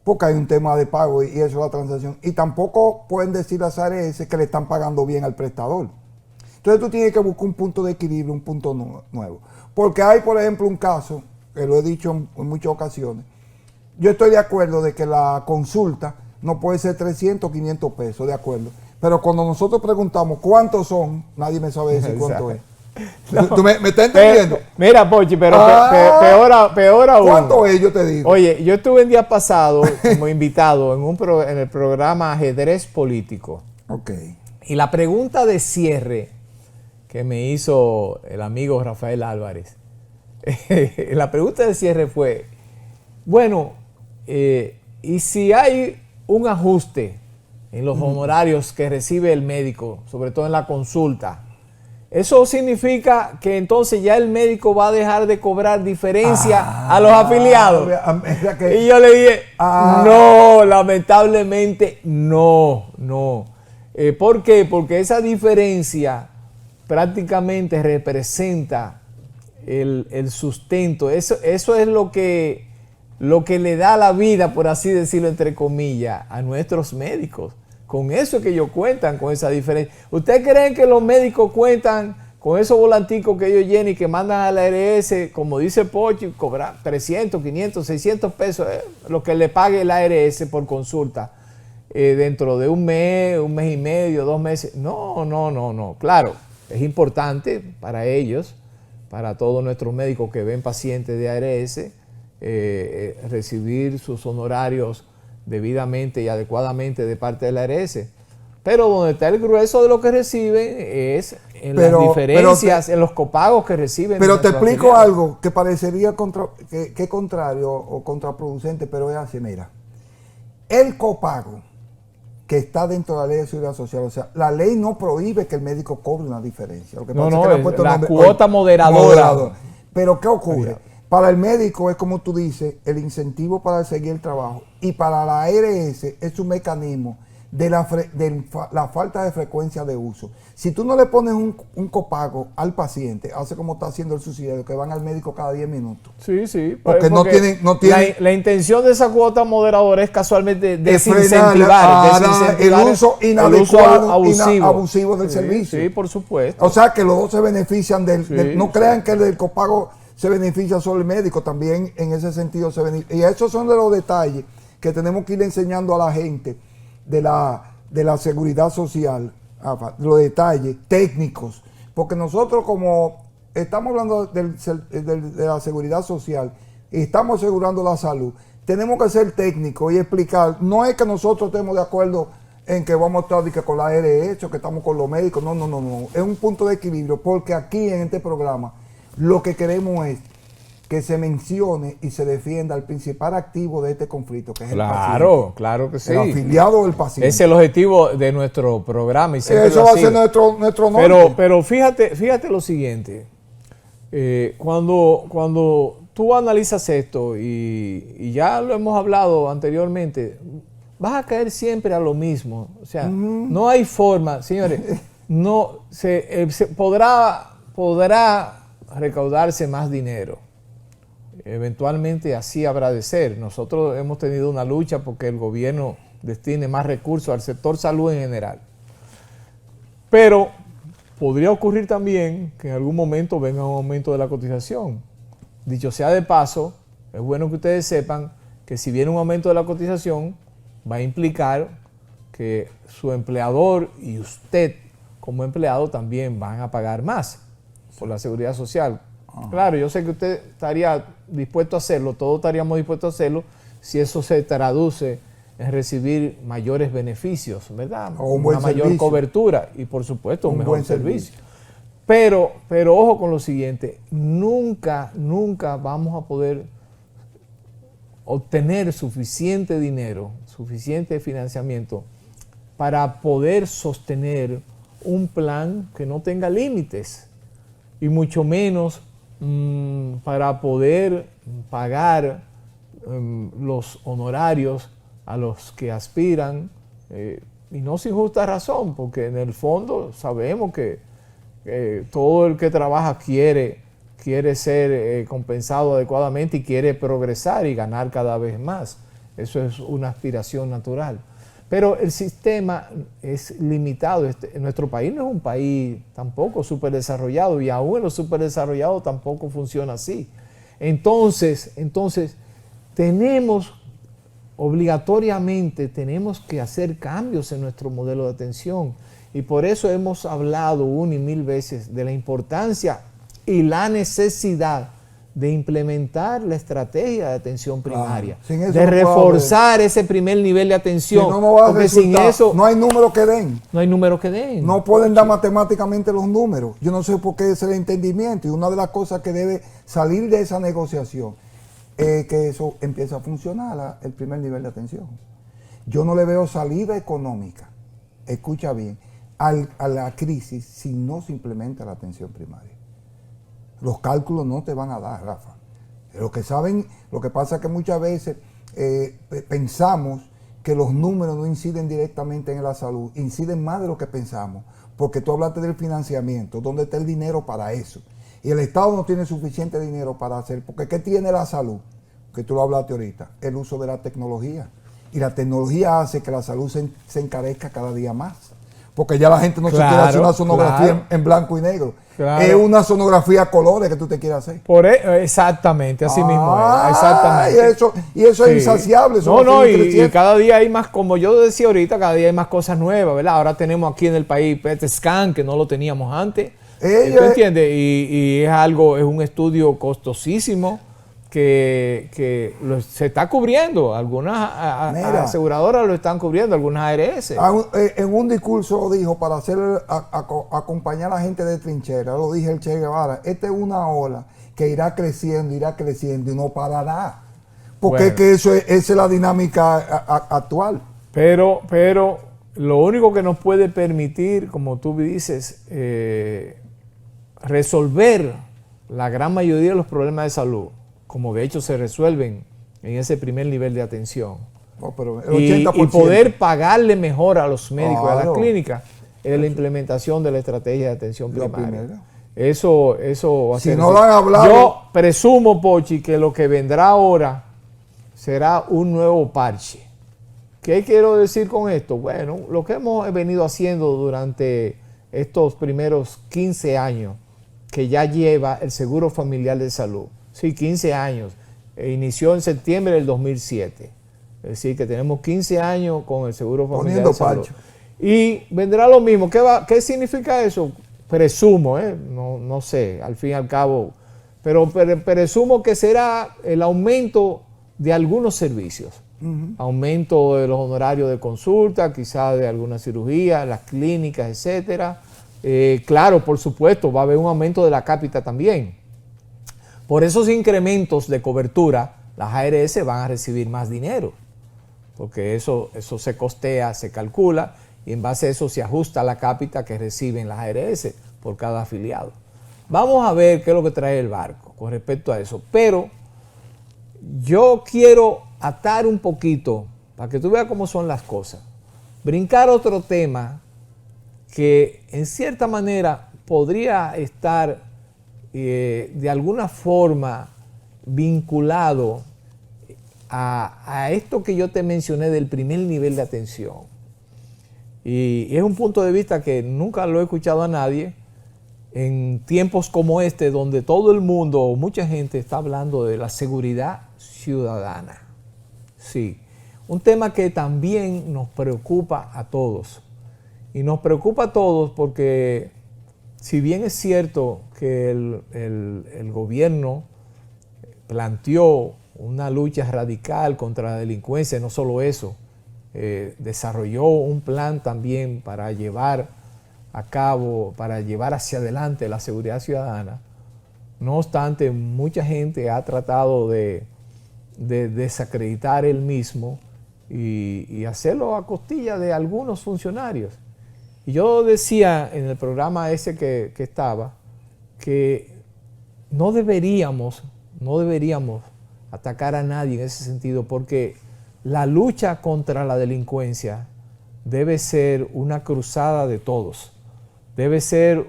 porque hay un tema de pago y eso es la transacción. Y tampoco pueden decir las ARS que le están pagando bien al prestador. Entonces tú tienes que buscar un punto de equilibrio, un punto nuevo. Porque hay, por ejemplo, un caso, que lo he dicho en muchas ocasiones, yo estoy de acuerdo de que la consulta no puede ser 300 o 500 pesos, de acuerdo. Pero cuando nosotros preguntamos cuántos son, nadie me sabe decir cuánto es. No. ¿Tú me estás entendiendo? Mira, Pochi, pero peor aún. ¿Cuánto es? Yo te digo. Oye, yo estuve el día pasado como invitado en el programa Ajedrez Político. Ok. Y la pregunta de cierre que me hizo el amigo Rafael Álvarez, la pregunta de cierre fue, bueno, ¿y si hay un ajuste en los honorarios que recibe el médico, sobre todo en la consulta? ¿Eso significa que entonces ya el médico va a dejar de cobrar diferencia a los afiliados? Y yo le dije, no, lamentablemente no. ¿Por qué? Porque esa diferencia prácticamente representa el sustento. Eso es lo que le da la vida, por así decirlo, entre comillas, a nuestros médicos. Con eso es que ellos cuentan, con esa diferencia. ¿Ustedes creen que los médicos cuentan con esos volanticos que ellos llenan y que mandan a la ARS, como dice Pochi, cobrar 300, 500, 600 pesos, lo que le pague la ARS por consulta, dentro de un mes y medio, 2 meses? No. Claro, es importante para ellos, para todos nuestros médicos que ven pacientes de ARS, recibir sus honorarios debidamente y adecuadamente de parte de la ARS. Pero donde está el grueso de lo que reciben es en las diferencias, en los copagos que reciben. Pero te explico algo que parecería que contrario o contraproducente, pero es así, mira. El copago que está dentro de la ley de seguridad social, o sea, la ley no prohíbe que el médico cobre una diferencia. Lo que pasa es que la cuota moderadora. Pero ¿qué ocurre? Para el médico es como tú dices, el incentivo para seguir el trabajo. Y para la ARS es un mecanismo de la falta de frecuencia de uso. Si tú no le pones un copago al paciente, hace como está haciendo el subsidiario, que van al médico cada 10 minutos. Sí. Porque no tienen la intención de esa cuota moderadora es casualmente desincentivar el uso inadecuado, abusivo del servicio. Sí, por supuesto. O sea que los dos se benefician no crean que el del copago se beneficia solo el médico, también en ese sentido se beneficia. Y esos son de los detalles que tenemos que ir enseñando a la gente de la seguridad social, los detalles técnicos, porque nosotros, como estamos hablando de la seguridad social y estamos asegurando la salud, tenemos que ser técnicos y explicar. No es que nosotros estemos de acuerdo en que vamos a estar con la ARS o que estamos con los médicos, no, es un punto de equilibrio, porque aquí en este programa lo que queremos es que se mencione y se defienda el principal activo de este conflicto, que es el paciente. Claro que sí. El afiliado del paciente. Ese es el objetivo de nuestro programa. Y eso va a ser nuestro norte. Pero fíjate lo siguiente. Cuando tú analizas esto, y ya lo hemos hablado anteriormente, vas a caer siempre a lo mismo. O sea, no hay forma, señores, no se podrá recaudarse más dinero. Eventualmente así habrá de ser. Nosotros hemos tenido una lucha porque el gobierno destine más recursos al sector salud en general. Pero podría ocurrir también que en algún momento venga un aumento de la cotización. Dicho sea de paso, es bueno que ustedes sepan que si viene un aumento de la cotización, va a implicar que su empleador y usted como empleado también van a pagar más por la seguridad social. Claro, yo sé que usted estaría dispuesto a hacerlo, todos estaríamos dispuestos a hacerlo si eso se traduce en recibir mayores beneficios, ¿verdad? O un una buen mayor servicio. cobertura y por supuesto un mejor buen servicio. Pero ojo con lo siguiente, nunca vamos a poder obtener suficiente dinero, suficiente financiamiento para poder sostener un plan que no tenga límites y mucho menos para poder pagar los honorarios a los que aspiran y no sin justa razón, porque en el fondo sabemos que todo el que trabaja quiere ser compensado adecuadamente y quiere progresar y ganar cada vez más. Eso es una aspiración natural. Pero el sistema es limitado. Nuestro país no es un país tampoco súper desarrollado y aún en los súper desarrollados tampoco funciona así. Entonces obligatoriamente tenemos que hacer cambios en nuestro modelo de atención y por eso hemos hablado una y mil veces de la importancia y la necesidad de implementar la estrategia de atención primaria, de reforzar ese primer nivel de atención, si no porque sin eso no hay números que den. No hay números que den. No pueden dar matemáticamente los números. Yo no sé por qué es el entendimiento y una de las cosas que debe salir de esa negociación es que eso empiece a funcionar, el primer nivel de atención. Yo no le veo salida económica, escucha bien, a la crisis si no se implementa la atención primaria. Los cálculos no te van a dar, Rafa. Lo que pasa es que muchas veces pensamos que los números no inciden directamente en la salud, inciden más de lo que pensamos, porque tú hablaste del financiamiento, ¿dónde está el dinero para eso? Y el Estado no tiene suficiente dinero para hacer, porque ¿qué tiene la salud? Que tú lo hablaste ahorita, el uso de la tecnología. Y la tecnología hace que la salud se encarezca cada día más. Porque ya la gente no se quiere hacer una sonografía en blanco y negro. Claro. Es una sonografía a colores que tú te quieres hacer. Exactamente, así mismo es. Exactamente. Y eso es insaciable. Y cada día hay más, como yo decía ahorita, cada día hay más cosas nuevas, ¿verdad? Ahora tenemos aquí en el país PET scan, que no lo teníamos antes. ¿Tú entiendes? Y es un estudio costosísimo que se está cubriendo. Algunas aseguradoras lo están cubriendo, algunas ARS. En un discurso dijo, para acompañar a la gente de trinchera, lo dije el Che Guevara, esta es una ola que irá creciendo y no parará. Porque es que esa es la dinámica actual. Pero lo único que nos puede permitir, como tú dices, resolver la gran mayoría de los problemas de salud, como de hecho se resuelven en ese primer nivel de atención, y poder pagarle mejor a los médicos y a las clínicas, es la implementación de la estrategia de atención primaria. Eso va a ser. Yo presumo, Pochi, que lo que vendrá ahora será un nuevo parche. ¿Qué quiero decir con esto? Bueno, lo que hemos venido haciendo durante estos primeros 15 años que ya lleva el Seguro Familiar de Salud. Sí, 15 años. Inició en septiembre del 2007. Es decir, que tenemos 15 años con el Seguro Familiar de Salud. Y vendrá lo mismo. ¿Qué significa eso? Presumo, no sé, al fin y al cabo. Pero presumo que será el aumento de algunos servicios. Aumento de los honorarios de consulta, quizás de alguna cirugía, las clínicas, etcétera. Claro, por supuesto, va a haber un aumento de la cápita también. Por esos incrementos de cobertura, las ARS van a recibir más dinero, porque eso se costea, se calcula, y en base a eso se ajusta la cápita que reciben las ARS por cada afiliado. Vamos a ver qué es lo que trae el barco con respecto a eso, pero yo quiero atar un poquito, para que tú veas cómo son las cosas, brincar otro tema que en cierta manera podría estar de alguna forma vinculado a esto que yo te mencioné del primer nivel de atención. Y es un punto de vista que nunca lo he escuchado a nadie en tiempos como este, donde todo el mundo o mucha gente está hablando de la seguridad ciudadana. Sí, un tema que también nos preocupa a todos. Y nos preocupa a todos porque si bien es cierto que el gobierno planteó una lucha radical contra la delincuencia, no solo eso, desarrolló un plan también para llevar a cabo, para llevar hacia adelante la seguridad ciudadana. No obstante, mucha gente ha tratado de desacreditar el mismo y hacerlo a costilla de algunos funcionarios. Y yo decía en el programa ese que estaba, que no deberíamos atacar a nadie en ese sentido, porque la lucha contra la delincuencia debe ser una cruzada de todos. Debe ser,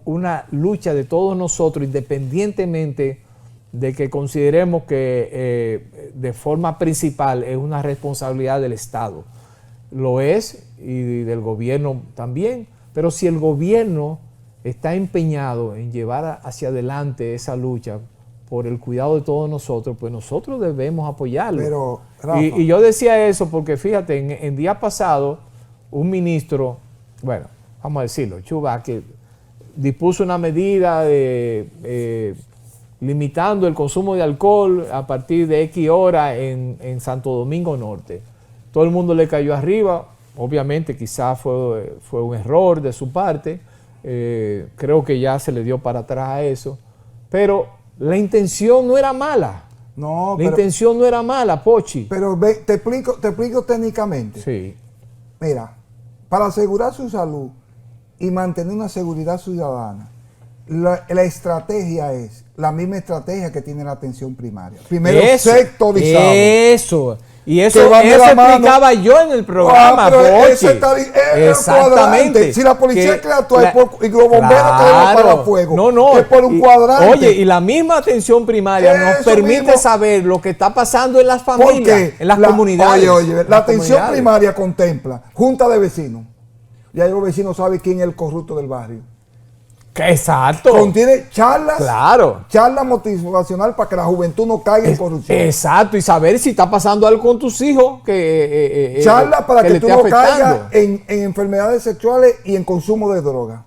una lucha de todos nosotros, independientemente de que consideremos que de forma principal es una responsabilidad del Estado. Lo es, y del gobierno también, pero si el gobierno está empeñado en llevar hacia adelante esa lucha por el cuidado de todos nosotros, pues nosotros debemos apoyarlo. Pero, Rafa, y yo decía eso porque fíjate, en día pasado, un ministro, bueno, vamos a decirlo, Chuba, que dispuso una medida de limitando el consumo de alcohol a partir de X hora en Santo Domingo Norte. Todo el mundo le cayó arriba, obviamente quizás fue un error de su parte, creo que ya se le dio para atrás a eso, pero la intención no era mala. No, la intención no era mala, Pochi. Pero te explico técnicamente. Sí. Mira, para asegurar su salud y mantener una seguridad ciudadana, la estrategia es la misma estrategia que tiene la atención primaria. Primero, sectorizado. Eso. Y eso explicaba yo en el programa, Pochi. Exactamente. Si la policía quiere actuar y los bomberos quieren apagar fuego, es por un cuadrante. Oye, y la misma atención primaria nos permite saber lo que está pasando en las familias, en las comunidades. Oye, la atención primaria contempla junta de vecinos. Ya los vecinos saben quién es el corrupto del barrio. Exacto. Contiene charlas, claro, charla motivacional para que la juventud no caiga en corrupción. Exacto, y saber si está pasando algo con tus hijos charla para que tú no caigas en enfermedades sexuales y en consumo de droga.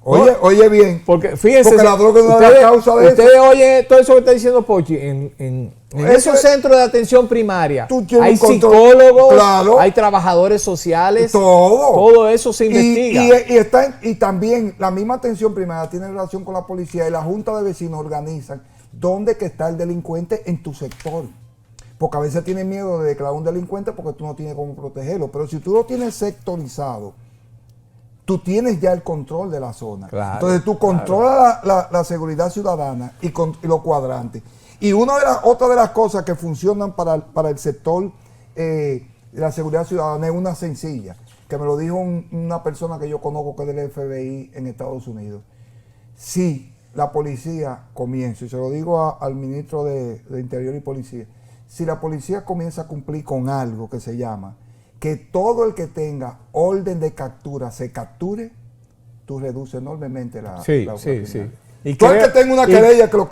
Oye bien, porque fíjense, porque la droga no es la causa de eso. Ustedes oyen todo eso que está diciendo Pochi, en esos centros de atención primaria hay psicólogos, claro, hay trabajadores sociales, todo eso se investiga. Y también la misma atención primaria tiene relación con la policía y la junta de vecinos organizan dónde que está el delincuente en tu sector. Porque a veces tienen miedo de declarar un delincuente porque tú no tienes cómo protegerlo. Pero si tú lo tienes sectorizado, tú tienes ya el control de la zona. Claro, entonces tú controlas la seguridad ciudadana y los cuadrantes. Y otra de las cosas que funcionan para el sector de la seguridad ciudadana es una sencilla, que me lo dijo una persona que yo conozco que es del FBI en Estados Unidos. Si la policía comienza, y se lo digo al ministro de Interior y Policía, si la policía comienza a cumplir con algo que se llama que todo el que tenga orden de captura se capture, tú reduces enormemente la sí. Y todo el que tenga una querella que lo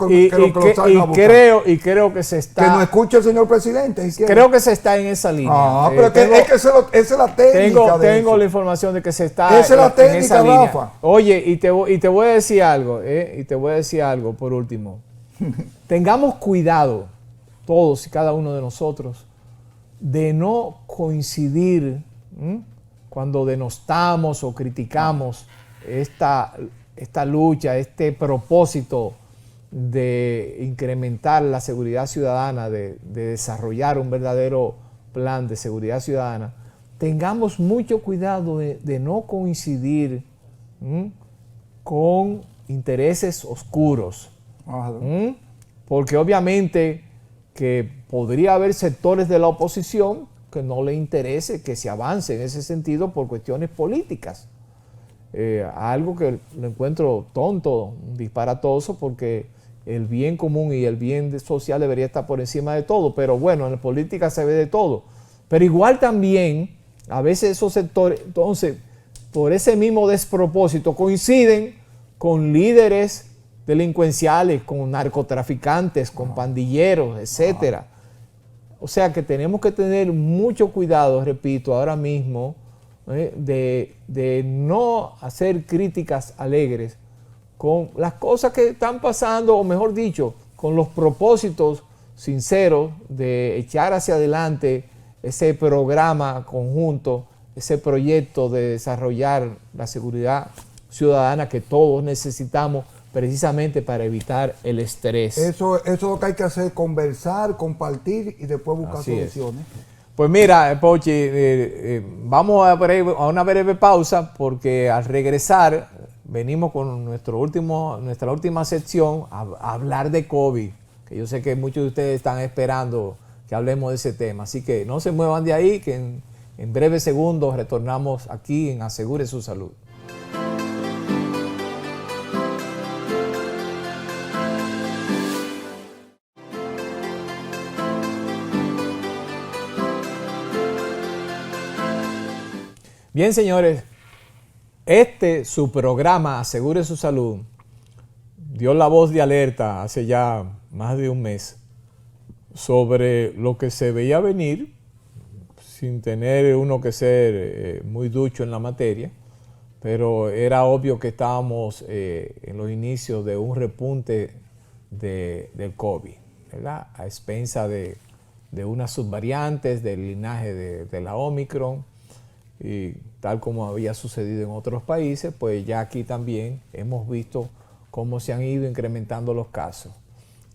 salga a buscar. Y creo que se está... Que no escuche el señor presidente. Creo que se está en esa línea. Pero esa es la técnica. Tengo la información de que se está esa es la técnica, en esa línea. Rafa. Oye, y te voy a decir algo, por último. Tengamos cuidado, todos y cada uno de nosotros, de no coincidir cuando denostamos o criticamos esta lucha, este propósito de incrementar la seguridad ciudadana, de desarrollar un verdadero plan de seguridad ciudadana. Tengamos mucho cuidado de no coincidir con intereses oscuros, porque obviamente que podría haber sectores de la oposición que no le interese que se avance en ese sentido por cuestiones políticas. Algo que lo encuentro tonto, disparatoso, porque el bien común y el bien social debería estar por encima de todo, pero bueno, en la política se ve de todo. Pero igual también, a veces esos sectores, entonces, por ese mismo despropósito, coinciden con líderes delincuenciales, con narcotraficantes, con pandilleros, etcétera. O sea que tenemos que tener mucho cuidado, repito, ahora mismo, de no hacer críticas alegres con las cosas que están pasando, o mejor dicho, con los propósitos sinceros de echar hacia adelante ese programa conjunto, ese proyecto de desarrollar la seguridad ciudadana que todos necesitamos precisamente para evitar el estrés. Eso es lo que hay que hacer, conversar, compartir y después buscar Así soluciones. Pues mira, Pochi, vamos a una breve pausa porque al regresar venimos con nuestra última sección a hablar de COVID, que yo sé que muchos de ustedes están esperando que hablemos de ese tema. Así que no se muevan de ahí, que en breves segundos retornamos aquí en Asegure su Salud. Bien, señores, su programa Asegure su Salud dio la voz de alerta hace ya más de un mes sobre lo que se veía venir, sin tener uno que ser muy ducho en la materia, pero era obvio que estábamos en los inicios de un repunte del COVID, ¿verdad? A expensa de unas subvariantes del linaje de la Omicron. Y tal como había sucedido en otros países, pues ya aquí también hemos visto cómo se han ido incrementando los casos.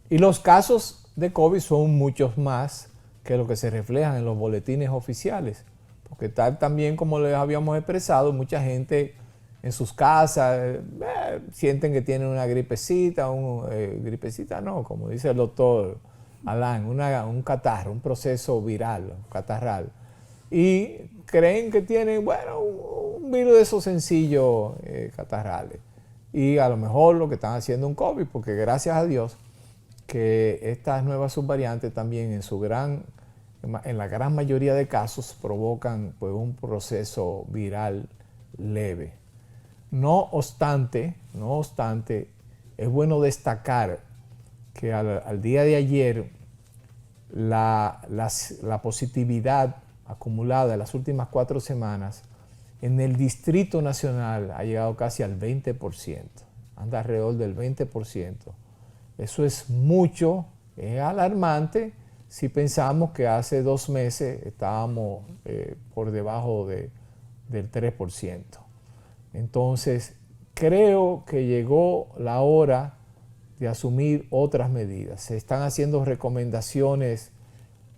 Y los casos de COVID son muchos más que lo que se reflejan en los boletines oficiales. Porque tal también como les habíamos expresado, mucha gente en sus casas sienten que tienen una gripecita, gripecita no, como dice el doctor Alan, un catarro, un proceso viral, catarral. Y creen que tienen, bueno, un virus de esos sencillos catarrales. Y a lo mejor lo que están haciendo es un COVID, porque gracias a Dios que estas nuevas subvariantes también en la gran mayoría de casos provocan pues, un proceso viral leve. No obstante, es bueno destacar que al día de ayer la positividad acumulada en las últimas 4 semanas en el Distrito Nacional ha llegado casi al 20%, anda alrededor del 20%. Eso es mucho, es alarmante si pensamos que hace 2 meses estábamos por debajo del 3%. Entonces, creo que llegó la hora de asumir otras medidas. Se están haciendo recomendaciones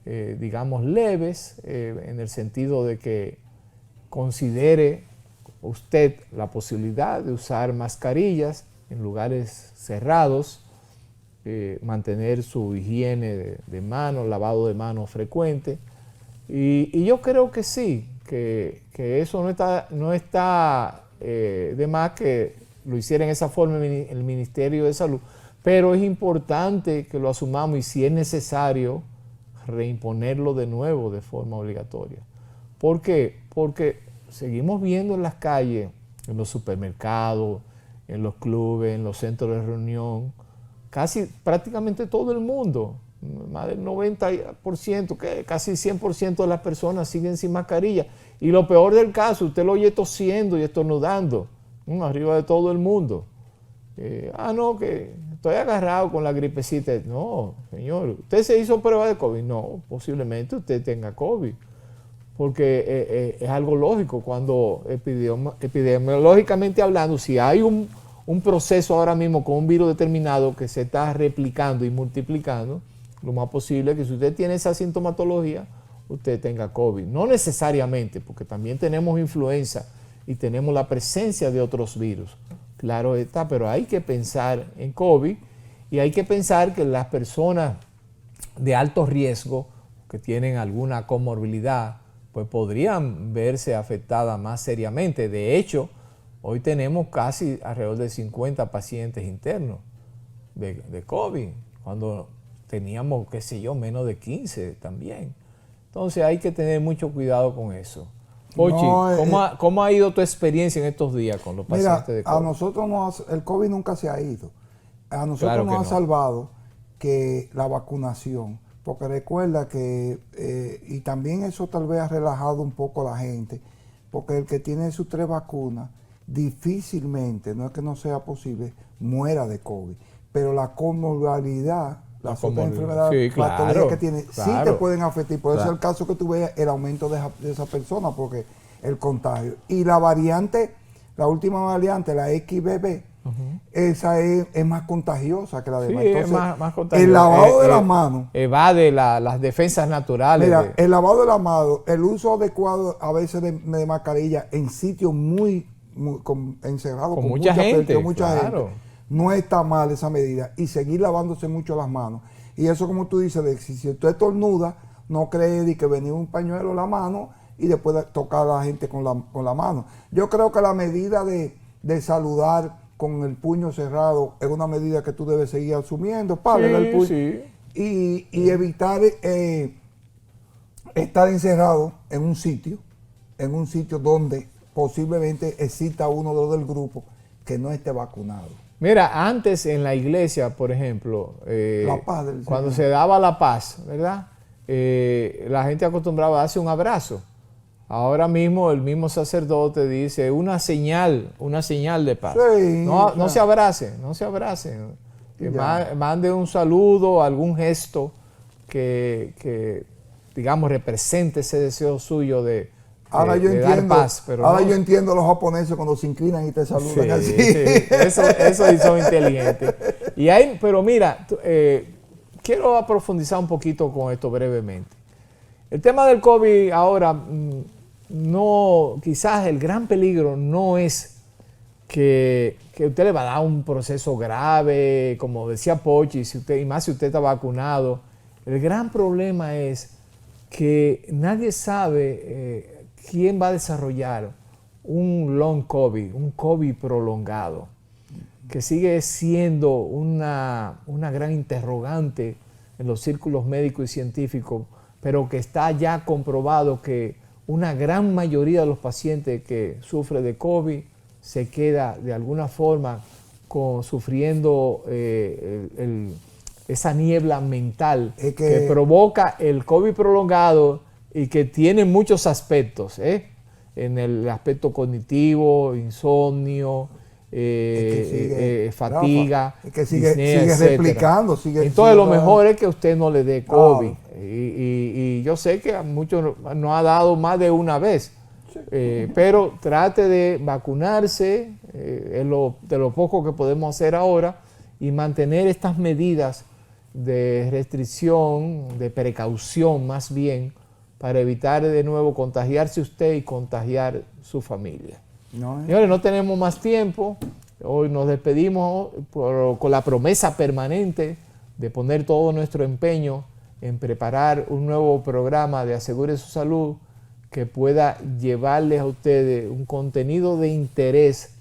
digamos, leves, en el sentido de que considere usted la posibilidad de usar mascarillas en lugares cerrados, mantener su higiene de manos, lavado de manos frecuente. Y yo creo que sí, que eso no está de más que lo hiciera en esa forma el Ministerio de Salud, pero es importante que lo asumamos y si es necesario, reimponerlo de nuevo de forma obligatoria. ¿Por qué? Porque seguimos viendo en las calles, en los supermercados, en los clubes, en los centros de reunión, prácticamente todo el mundo, más del 90%, casi 100% de las personas siguen sin mascarilla. Y lo peor del caso, usted lo oye tosiendo y estornudando, arriba de todo el mundo. No, que estoy agarrado con la gripecita. No, señor, ¿usted se hizo prueba de COVID? No, posiblemente usted tenga COVID. Porque es algo lógico cuando epidemiológicamente hablando, si hay un proceso ahora mismo con un virus determinado que se está replicando y multiplicando, lo más posible es que si usted tiene esa sintomatología, usted tenga COVID. No necesariamente, porque también tenemos influenza y tenemos la presencia de otros virus. Claro está, pero hay que pensar en COVID y hay que pensar que las personas de alto riesgo que tienen alguna comorbilidad, pues podrían verse afectadas más seriamente. De hecho, hoy tenemos casi alrededor de 50 pacientes internos de COVID, cuando teníamos, qué sé yo, menos de 15 también. Entonces hay que tener mucho cuidado con eso. Pochi, ¿cómo ha ido tu experiencia en estos días con los pacientes de COVID? A nosotros el COVID nunca se ha ido. A nosotros nos ha salvado que la vacunación. porque recuerda que, y también eso tal vez ha relajado un poco a la gente, porque el que tiene sus 3 vacunas, difícilmente, no es que no sea posible, muera de COVID, pero la comorbilidad, las otras enfermedades patológicas que tiene, sí te pueden afectar, por eso es el caso que tú veas el aumento de esa persona, porque el contagio. Y la variante, la última variante, la XBB, esa es más contagiosa que la demás. Sí, entonces, es más contagiosa. El lavado de las manos evade las defensas naturales. Mira, el lavado de las manos, el uso adecuado a veces de mascarilla en sitios muy encerrados con mucha gente, gente, no está mal esa medida, y seguir lavándose mucho las manos. Y eso, como tú dices, de si usted estornuda, no cree de que venía un pañuelo en la mano y después tocar a la gente con la mano. Yo creo que la medida de saludar con el puño cerrado es una medida que tú debes seguir asumiendo, el puño, y evitar estar encerrado en un sitio donde posiblemente exista uno del grupo que no esté vacunado. Mira, antes en la iglesia, por ejemplo, la paz cuando se daba la paz, ¿verdad? La gente acostumbraba a darse un abrazo. Ahora mismo el mismo sacerdote dice una señal de paz. Sí, no se abracen, que mande un saludo, algún gesto que digamos, represente ese deseo suyo de dar paz. Pero ahora yo entiendo a los japoneses cuando se inclinan y te saludan así. Eso son inteligentes. Pero mira, quiero profundizar un poquito con esto brevemente. El tema del COVID ahora, quizás el gran peligro no es que usted le va a dar un proceso grave, como decía Pochi, y más si usted está vacunado. El gran problema es que nadie sabe quién va a desarrollar un long COVID, un COVID prolongado, que sigue siendo una gran interrogante en los círculos médicos y científicos, pero que está ya comprobado que una gran mayoría de los pacientes que sufren de COVID se queda de alguna forma sufriendo esa niebla mental que provoca el COVID prolongado y que tiene muchos aspectos, en el aspecto cognitivo, insomnio, fatiga, que sigue replicando. Entonces lo mejor es que usted no le dé COVID. Y yo sé que a muchos no ha dado más de una vez, pero trate de vacunarse, de lo poco que podemos hacer ahora, y mantener estas medidas de restricción, de precaución más bien, para evitar de nuevo contagiarse usted y contagiar su familia. Señores, no tenemos más tiempo. Hoy nos despedimos con la promesa permanente de poner todo nuestro empeño en preparar un nuevo programa de Asegure su Salud que pueda llevarles a ustedes un contenido de interés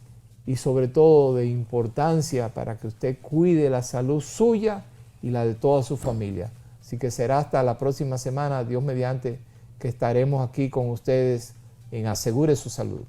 y sobre todo de importancia para que usted cuide la salud suya y la de toda su familia. Así que será hasta la próxima semana, Dios mediante, que estaremos aquí con ustedes en Asegure su Salud.